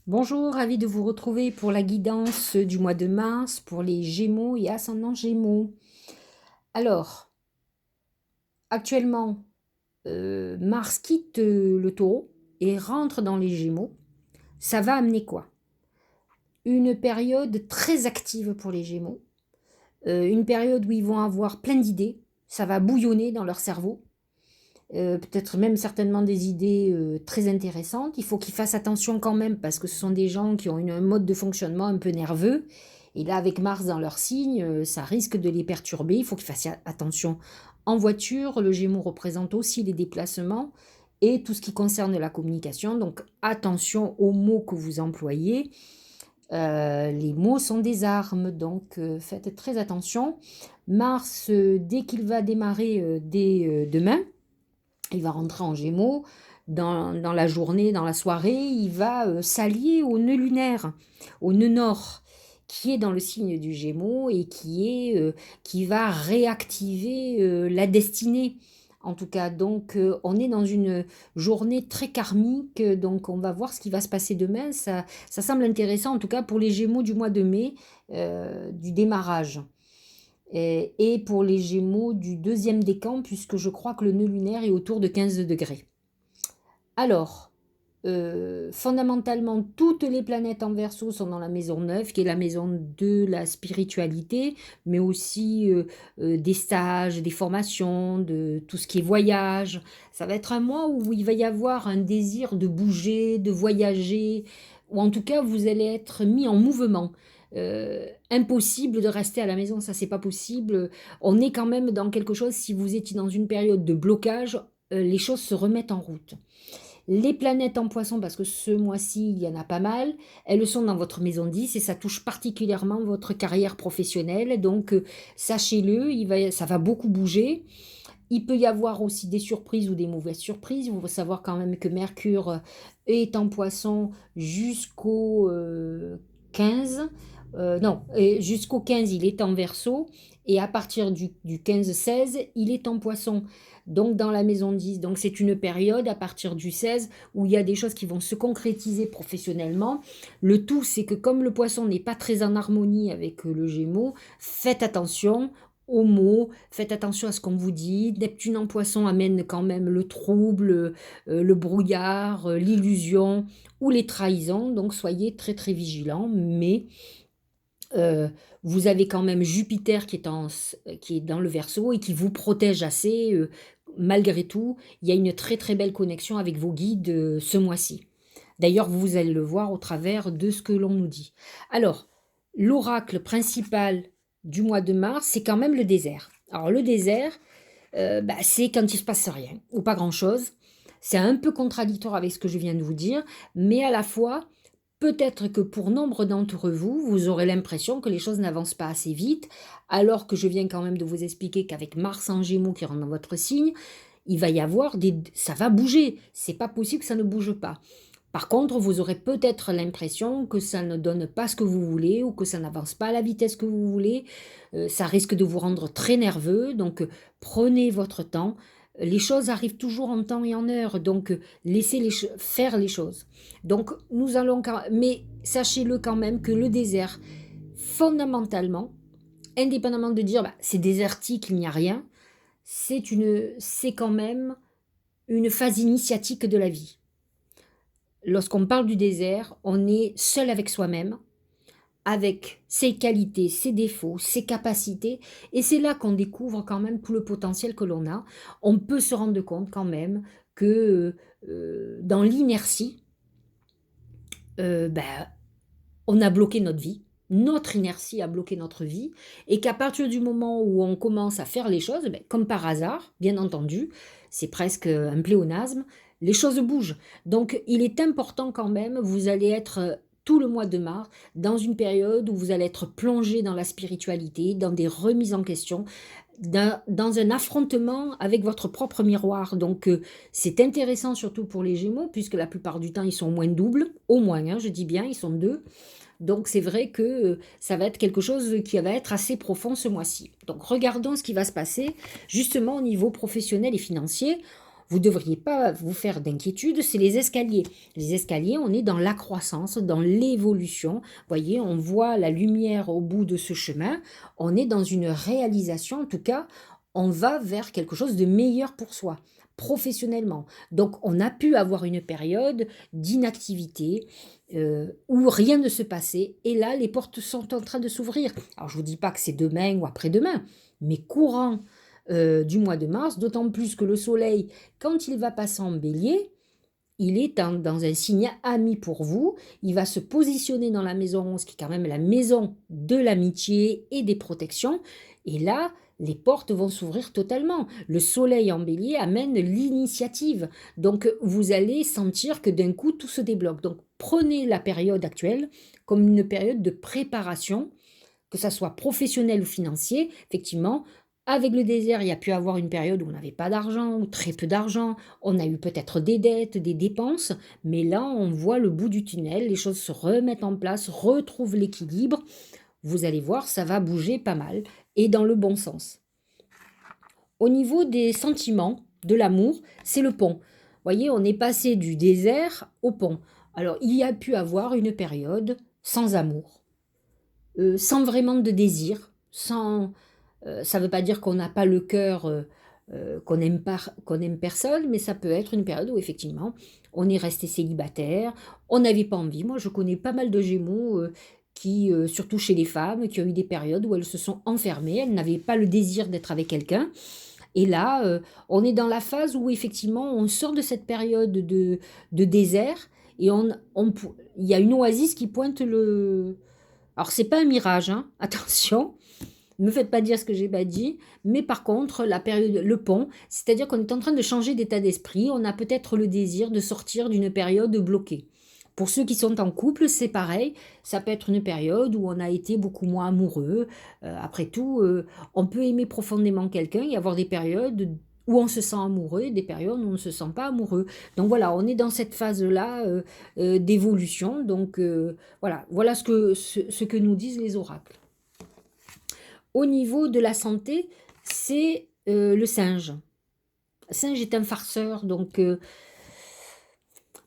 Bonjour, ravi de vous retrouver pour la guidance du mois de mars pour les Gémeaux et ascendant Gémeaux. Alors, actuellement, Mars quitte le Taureau et rentre dans les Gémeaux. Ça va amener quoi? Une période très active pour les Gémeaux, une période où ils vont avoir plein d'idées, ça va bouillonner dans leur cerveau. Peut-être même certainement des idées très intéressantes. Il faut qu'ils fassent attention quand même parce que ce sont des gens qui ont un mode de fonctionnement un peu nerveux. Et là, avec Mars dans leur signe, ça risque de les perturber. Il faut qu'ils fassent attention en voiture. Le Gémeaux représente aussi les déplacements et tout ce qui concerne la communication. Donc attention aux mots que vous employez. Les mots sont des armes, donc faites très attention. Mars, dès qu'il va démarrer dès demain, il va rentrer en Gémeaux. Dans la journée, dans la soirée, il va s'allier au nœud lunaire, au nœud nord, qui est dans le signe du Gémeaux et qui va réactiver la destinée. En tout cas, donc on est dans une journée très karmique, donc on va voir ce qui va se passer demain. Ça semble intéressant, en tout cas pour les Gémeaux du mois de mai, du démarrage. Et pour les Gémeaux du deuxième décan, puisque je crois que le nœud lunaire est autour de 15 degrés. Alors, fondamentalement, toutes les planètes en Verseau sont dans la maison 9, qui est la maison de la spiritualité, mais aussi des stages, des formations, de tout ce qui est voyage. Ça va être un mois où il va y avoir un désir de bouger, de voyager, ou en tout cas, vous allez être mis en mouvement. Impossible de rester à la maison, ça c'est pas possible. On est quand même dans quelque chose, si vous étiez dans une période de blocage, les choses se remettent en route. Les planètes en poisson, parce que ce mois-ci, il y en a pas mal, elles sont dans votre maison 10 et ça touche particulièrement votre carrière professionnelle. Donc, sachez-le, ça va beaucoup bouger. Il peut y avoir aussi des surprises ou des mauvaises surprises. Il faut savoir quand même que Mercure est en poisson jusqu'au 15. Non, jusqu'au 15, il est en Verseau. Et à partir du 15-16, il est en poisson. Donc dans la maison 10. Donc c'est une période à partir du 16 où il y a des choses qui vont se concrétiser professionnellement. Le tout, c'est que comme le poisson n'est pas très en harmonie avec le Gémeaux, faites attention aux mots, faites attention à ce qu'on vous dit. Neptune en poisson amène quand même le trouble, le brouillard, l'illusion ou les trahisons. Donc soyez très très vigilants. Mais euh, vous avez quand même Jupiter qui est dans le Verseau et qui vous protège assez. Malgré tout, il y a une très très belle connexion avec vos guides ce mois-ci. D'ailleurs, vous allez le voir au travers de ce que l'on nous dit. Alors, l'oracle principal du mois de mars, c'est quand même le désert. Alors, le désert, c'est quand il se passe rien ou pas grand-chose. C'est un peu contradictoire avec ce que je viens de vous dire, mais à la fois, peut-être que pour nombre d'entre vous, vous aurez l'impression que les choses n'avancent pas assez vite, alors que je viens quand même de vous expliquer qu'avec Mars en Gémeaux qui rentre dans votre signe, il va y avoir ça va bouger. C'est pas possible que ça ne bouge pas. Par contre, vous aurez peut-être l'impression que ça ne donne pas ce que vous voulez ou que ça n'avance pas à la vitesse que vous voulez. Ça risque de vous rendre très nerveux. Donc, prenez votre temps. Les choses arrivent toujours en temps et en heure. Donc, laissez faire les choses. Donc, mais sachez-le quand même que le désert, fondamentalement, indépendamment de dire c'est désertique, il n'y a rien, c'est quand même une phase initiatique de la vie. Lorsqu'on parle du désert, on est seul avec soi-même, avec ses qualités, ses défauts, ses capacités, et c'est là qu'on découvre quand même tout le potentiel que l'on a. On peut se rendre compte quand même que dans l'inertie, euh, ben, on a bloqué notre vie. Notre inertie a bloqué notre vie et qu'à partir du moment où on commence à faire les choses, comme par hasard, bien entendu, c'est presque un pléonasme, les choses bougent. Donc il est important quand même, vous allez être tout le mois de mars dans une période où vous allez être plongé dans la spiritualité, dans des remises en question, dans un affrontement avec votre propre miroir. Donc c'est intéressant surtout pour les Gémeaux, puisque la plupart du temps ils sont au moins double, au moins, hein, je dis bien, ils sont deux. Donc c'est vrai que ça va être quelque chose qui va être assez profond ce mois-ci. Donc regardons ce qui va se passer justement au niveau professionnel et financier. vous ne devriez pas vous faire d'inquiétude, c'est les escaliers. Les escaliers, on est dans la croissance, dans l'évolution. Vous voyez, on voit la lumière au bout de ce chemin. On est dans une réalisation, en tout cas, on va vers quelque chose de meilleur pour soi, professionnellement. Donc, on a pu avoir une période d'inactivité où rien ne se passait. Et là, les portes sont en train de s'ouvrir. Alors, je ne vous dis pas que c'est demain ou après-demain, mais courant du mois de mars, d'autant plus que le soleil, quand il va passer en bélier, il est dans un signe ami pour vous, il va se positionner dans la maison 11, qui est quand même la maison de l'amitié et des protections, et là, les portes vont s'ouvrir totalement. Le soleil en bélier amène l'initiative, donc vous allez sentir que d'un coup, tout se débloque. Donc prenez la période actuelle comme une période de préparation, que ça soit professionnel ou financier, effectivement. Avec le désert, il y a pu avoir une période où on n'avait pas d'argent, ou très peu d'argent, on a eu peut-être des dettes, des dépenses, mais là, on voit le bout du tunnel, les choses se remettent en place, retrouvent l'équilibre. Vous allez voir, ça va bouger pas mal, et dans le bon sens. Au niveau des sentiments, de l'amour, c'est le pont. Vous voyez, on est passé du désert au pont. Alors, il y a pu avoir une période sans amour, sans vraiment de désir, sans, ça ne veut pas dire qu'on n'a pas le cœur, qu'on aime personne, mais ça peut être une période où effectivement on est resté célibataire, on n'avait pas envie. Moi, je connais pas mal de Gémeaux qui, surtout chez les femmes, qui ont eu des périodes où elles se sont enfermées, elles n'avaient pas le désir d'être avec quelqu'un. Et là, on est dans la phase où effectivement on sort de cette période de désert et il y a une oasis qui pointe le... Alors, c'est pas un mirage, hein, attention, ne me faites pas dire ce que j'ai pas dit, mais par contre, la période, le pont, c'est-à-dire qu'on est en train de changer d'état d'esprit, on a peut-être le désir de sortir d'une période bloquée. Pour ceux qui sont en couple, c'est pareil, ça peut être une période où on a été beaucoup moins amoureux. Après tout, on peut aimer profondément quelqu'un et avoir des périodes où on se sent amoureux et des périodes où on ne se sent pas amoureux. Donc voilà, on est dans cette phase-là d'évolution. Donc voilà ce que nous disent les oracles. Au niveau de la santé, c'est le singe. Le singe est un farceur, donc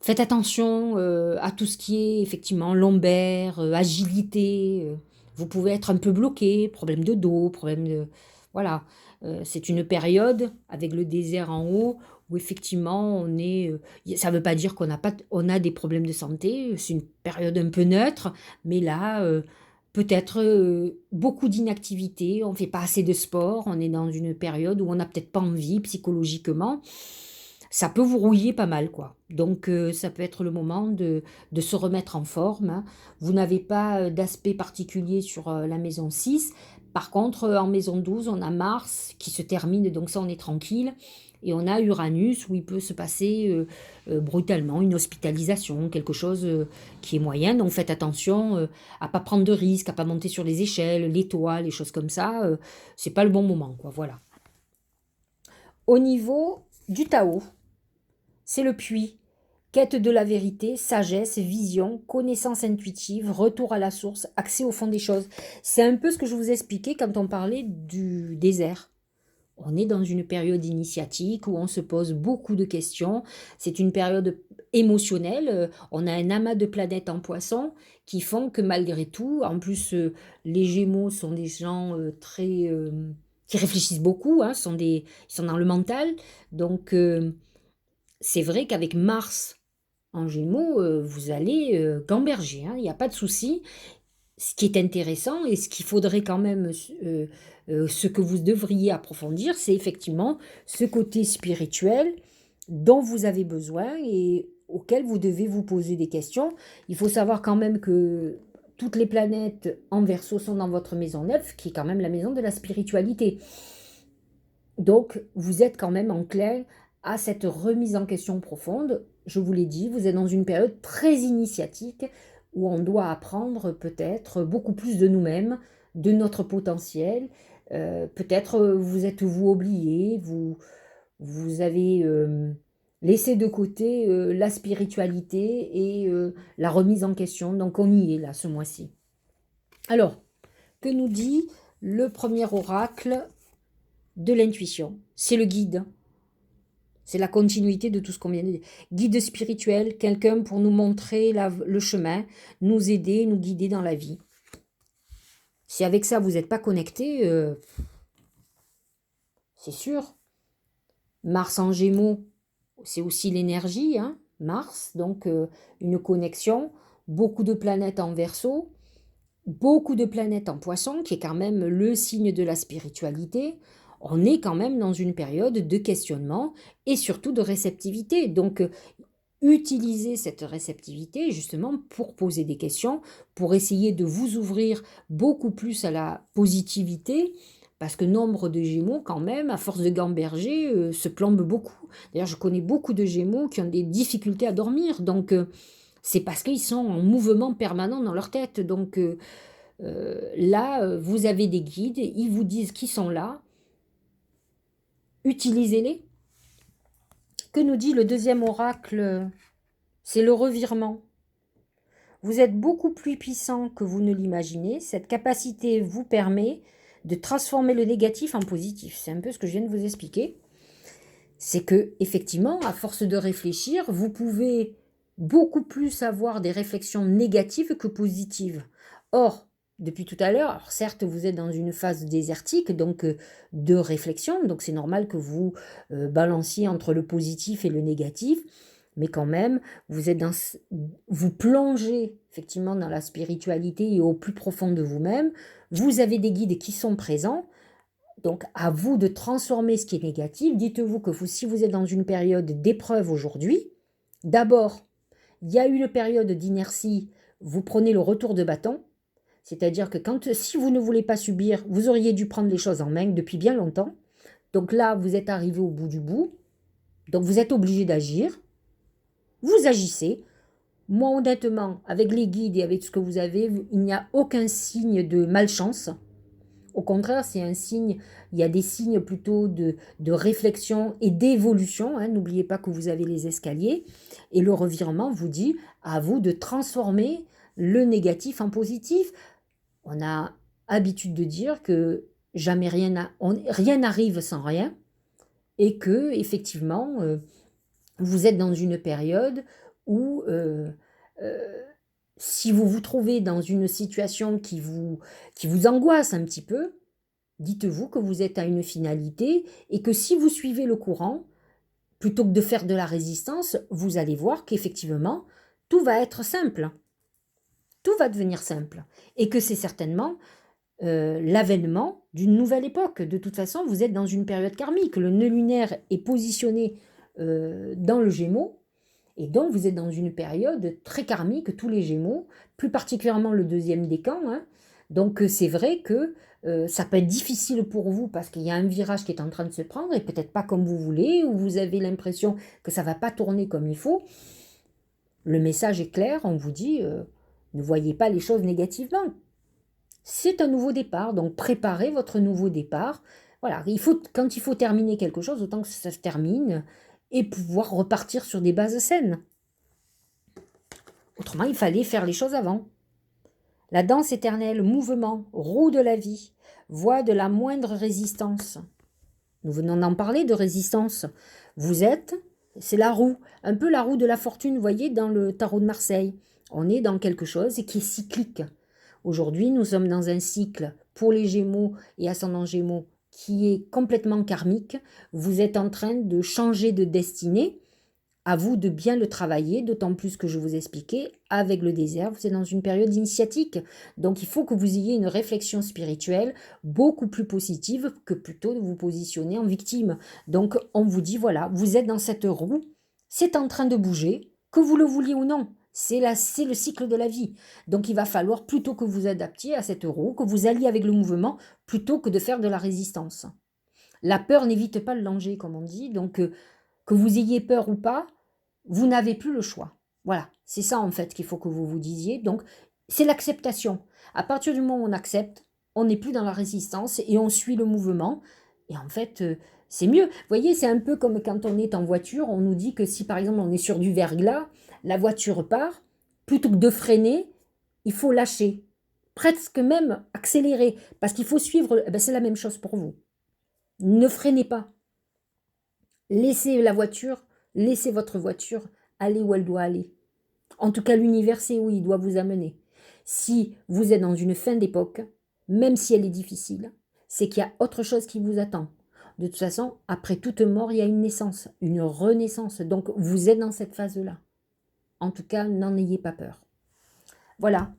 faites attention à tout ce qui est effectivement lombaire, agilité. Vous pouvez être un peu bloqué, problème de dos, problème de... Voilà, c'est une période avec le désert en haut où effectivement on est... ça ne veut pas dire qu'on n'a pas, on a des problèmes de santé, c'est une période un peu neutre, mais là, peut-être beaucoup d'inactivité, on ne fait pas assez de sport, on est dans une période où on n'a peut-être pas envie psychologiquement, ça peut vous rouiller pas mal, quoi. Donc, ça peut être le moment de se remettre en forme, hein. Vous n'avez pas d'aspect particulier sur la maison 6. Par contre, en maison 12, on a Mars qui se termine, donc ça, on est tranquille. Et on a Uranus où il peut se passer brutalement une hospitalisation, quelque chose qui est moyen. Donc, faites attention à pas prendre de risques, à pas monter sur les échelles, les toits, les choses comme ça. C'est pas le bon moment, quoi. Voilà. Au niveau du Tao, c'est le puits. Quête de la vérité, sagesse, vision, connaissance intuitive, retour à la source, accès au fond des choses. C'est un peu ce que je vous expliquais quand on parlait du désert. On est dans une période initiatique où on se pose beaucoup de questions. C'est une période émotionnelle. On a un amas de planètes en poisson qui font que malgré tout, en plus, les Gémeaux sont des gens qui réfléchissent beaucoup, hein, ils sont dans le mental. Donc, c'est vrai qu'avec Mars en Gémeaux, vous allez gamberger, hein, il n'y a pas de souci. Ce qui est intéressant et ce qu'il faudrait quand même, ce que vous devriez approfondir, c'est effectivement ce côté spirituel dont vous avez besoin et auquel vous devez vous poser des questions. Il faut savoir quand même que toutes les planètes en Verseau sont dans votre maison 9, qui est quand même la maison de la spiritualité. Donc, vous êtes quand même enclin à cette remise en question profonde. Je vous l'ai dit, vous êtes dans une période très initiatique où on doit apprendre peut-être beaucoup plus de nous-mêmes, de notre potentiel. Peut-être vous êtes-vous oublié, vous avez laissé de côté la spiritualité et la remise en question. Donc, on y est là ce mois-ci. Alors, que nous dit le premier oracle de l'intuition? C'est le guide. C'est la continuité de tout ce qu'on vient de dire. Guide spirituel, quelqu'un pour nous montrer le chemin, nous aider, nous guider dans la vie. Si avec ça, vous n'êtes pas connecté, c'est sûr. Mars en Gémeaux, c'est aussi l'énergie, hein, Mars, donc une connexion. Beaucoup de planètes en Verseau, beaucoup de planètes en Poisson, qui est quand même le signe de la spiritualité. On est quand même dans une période de questionnement et surtout de réceptivité. Donc, utilisez cette réceptivité justement pour poser des questions, pour essayer de vous ouvrir beaucoup plus à la positivité, parce que nombre de Gémeaux, quand même, à force de gamberger, se plombent beaucoup. D'ailleurs, je connais beaucoup de Gémeaux qui ont des difficultés à dormir, donc c'est parce qu'ils sont en mouvement permanent dans leur tête. Donc là, vous avez des guides, ils vous disent qu'ils sont là, utilisez-les. Que nous dit le deuxième oracle? C'est le revirement. Vous êtes beaucoup plus puissant que vous ne l'imaginez. Cette capacité vous permet de transformer le négatif en positif. C'est un peu ce que je viens de vous expliquer. C'est que, effectivement, à force de réfléchir, vous pouvez beaucoup plus avoir des réflexions négatives que positives. Or, depuis tout à l'heure, alors certes, vous êtes dans une phase désertique, donc de réflexion, donc c'est normal que vous balanciez entre le positif et le négatif, mais quand même, vous plongez effectivement dans la spiritualité et au plus profond de vous-même. Vous avez des guides qui sont présents, donc à vous de transformer ce qui est négatif. Dites-vous que si vous êtes dans une période d'épreuve aujourd'hui, d'abord, il y a une période d'inertie, vous prenez le retour de bâton, c'est-à-dire que si vous ne voulez pas subir, vous auriez dû prendre les choses en main depuis bien longtemps. Donc là, vous êtes arrivé au bout du bout, donc vous êtes obligé d'agir, vous agissez. Moi, honnêtement, avec les guides et avec ce que vous avez, il n'y a aucun signe de malchance. Au contraire, c'est un signe, il y a des signes plutôt de réflexion et d'évolution. Hein. N'oubliez pas que vous avez les escaliers. Et le revirement vous dit à vous de transformer le négatif en positif. On a habitude de dire que jamais rien n'arrive sans rien. Et que, effectivement, vous êtes dans une période où si vous vous trouvez dans une situation qui vous angoisse un petit peu, dites-vous que vous êtes à une finalité et que si vous suivez le courant, plutôt que de faire de la résistance, vous allez voir qu'effectivement, tout va être simple. Tout va devenir simple. Et que c'est certainement l'avènement d'une nouvelle époque. De toute façon, vous êtes dans une période karmique. Le nœud lunaire est positionné dans le Gémeaux. Et donc, vous êtes dans une période très karmique, tous les Gémeaux, plus particulièrement le deuxième décan. Hein. Donc, c'est vrai que ça peut être difficile pour vous parce qu'il y a un virage qui est en train de se prendre et peut-être pas comme vous voulez, ou vous avez l'impression que ça ne va pas tourner comme il faut. Le message est clair, on vous dit, ne voyez pas les choses négativement. C'est un nouveau départ, donc préparez votre nouveau départ. Voilà, quand il faut terminer quelque chose, autant que ça se termine et pouvoir repartir sur des bases saines. Autrement, il fallait faire les choses avant. La danse éternelle, mouvement, roue de la vie, voie de la moindre résistance. Nous venons d'en parler de résistance. C'est la roue, un peu la roue de la fortune, vous voyez, dans le tarot de Marseille. On est dans quelque chose qui est cyclique. Aujourd'hui, nous sommes dans un cycle pour les Gémeaux et ascendants Gémeaux qui est complètement karmique. Vous êtes en train de changer de destinée. À vous de bien le travailler, d'autant plus que je vous expliquais, avec le désert, vous êtes dans une période initiatique. Donc il faut que vous ayez une réflexion spirituelle beaucoup plus positive que plutôt de vous positionner en victime. Donc on vous dit, voilà, vous êtes dans cette roue, c'est en train de bouger, que vous le vouliez ou non. C'est le cycle de la vie. Donc il va falloir plutôt que vous adaptiez à cette roue, que vous alliez avec le mouvement, plutôt que de faire de la résistance. La peur n'évite pas le danger, comme on dit. Donc que vous ayez peur ou pas, vous n'avez plus le choix. Voilà, c'est ça en fait qu'il faut que vous vous disiez. Donc c'est l'acceptation. À partir du moment où on accepte, on n'est plus dans la résistance et on suit le mouvement. Et en fait, c'est mieux. Vous voyez, c'est un peu comme quand on est en voiture, on nous dit que si par exemple on est sur du verglas, la voiture part, plutôt que de freiner, il faut lâcher. Presque même accélérer, parce qu'il faut suivre, c'est la même chose pour vous. Ne freinez pas. Laissez la voiture, laissez votre voiture aller où elle doit aller. En tout cas, l'univers sait où il doit vous amener. Si vous êtes dans une fin d'époque, même si elle est difficile, c'est qu'il y a autre chose qui vous attend. De toute façon, après toute mort, il y a une naissance, une renaissance. Donc, vous êtes dans cette phase-là. En tout cas, n'en ayez pas peur. Voilà.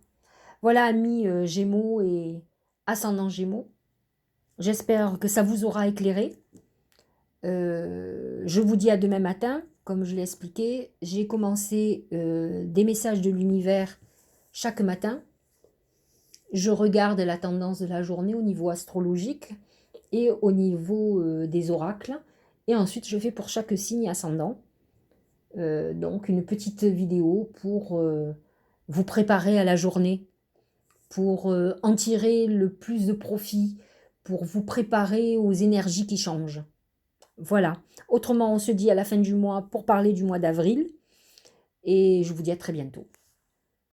Voilà, amis Gémeaux et ascendant Gémeaux. J'espère que ça vous aura éclairé. Je vous dis à demain matin. Comme je l'ai expliqué, j'ai commencé des messages de l'univers chaque matin. Je regarde la tendance de la journée au niveau astrologique et au niveau des oracles. Et ensuite, je fais pour chaque signe ascendant. Donc, une petite vidéo pour vous préparer à la journée, pour en tirer le plus de profit, pour vous préparer aux énergies qui changent. Voilà. Autrement, on se dit à la fin du mois pour parler du mois d'avril. Et je vous dis à très bientôt.